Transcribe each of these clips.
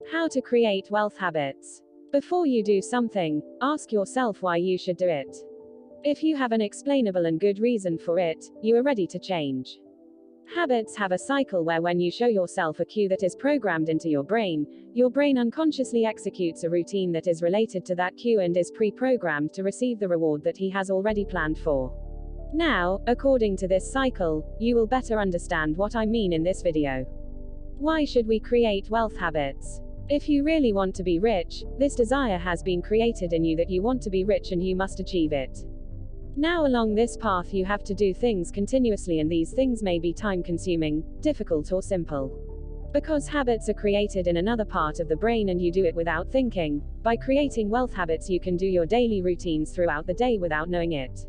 How to create wealth habits. Before you do something, ask yourself why you should do it. If you have an explainable and good reason for it, you are ready to change. Habits have a cycle where when you show yourself a cue that is programmed into your brain unconsciously executes a routine that is related to that cue and is pre-programmed to receive the reward that he has already planned for. Now, according to this cycle, you will better understand what I mean in this video. Why should we create wealth habits? If you really want to be rich, this desire has been created in you that you want to be rich and you must achieve it. Now along this path you have to do things continuously, and these things may be time-consuming, difficult or simple. Because habits are created in another part of the brain and you do it without thinking, by creating wealth habits you can do your daily routines throughout the day without knowing it.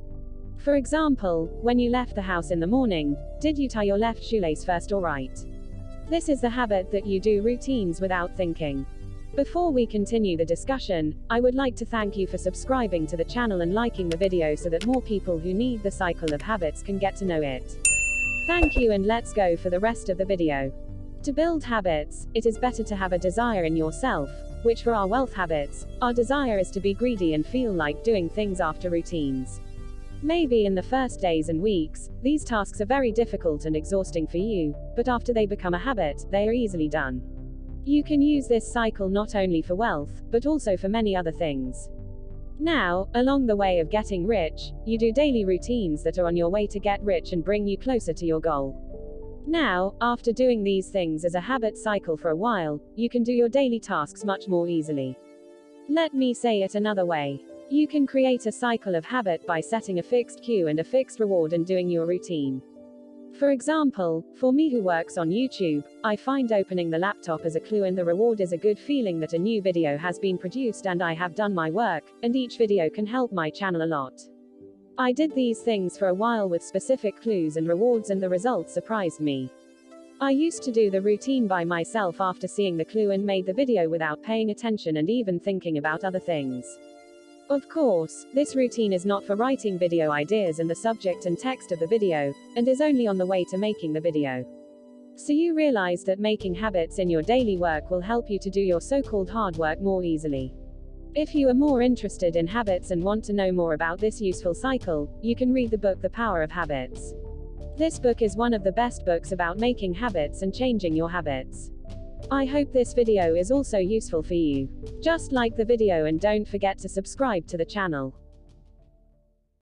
For example, when you left the house in the morning, did you tie your left shoelace first or right? This is the habit that you do routines without thinking. Before we continue the discussion, I would like to thank you for subscribing to the channel and liking the video so that more people who need the cycle of habits can get to know it. Thank you, and let's go for the rest of the video. To build habits, it is better to have a desire in yourself, which for our wealth habits, our desire is to be greedy and feel like doing things after routines. Maybe in the first days and weeks, these tasks are very difficult and exhausting for you, but after they become a habit, they are easily done. You can use this cycle not only for wealth, but also for many other things. Now, along the way of getting rich, you do daily routines that are on your way to get rich and bring you closer to your goal. Now, after doing these things as a habit cycle for a while, you can do your daily tasks much more easily. Let me say it another way. You can create a cycle of habit by setting a fixed cue and a fixed reward and doing your routine. For example, for me who works on YouTube, I find opening the laptop as a clue and the reward is a good feeling that a new video has been produced and I have done my work, and each video can help my channel a lot. I did these things for a while with specific clues and rewards and the results surprised me. I used to do the routine by myself after seeing the clue and made the video without paying attention and even thinking about other things. Of course, this routine is not for writing video ideas and the subject and text of the video, and is only on the way to making the video. So you realize that making habits in your daily work will help you to do your so-called hard work more easily. If you are more interested in habits and want to know more about this useful cycle, you can read the book The Power of Habits. This book is one of the best books about making habits and changing your habits. I hope this video is also useful for you. Just like the video and don't forget to subscribe to the channel.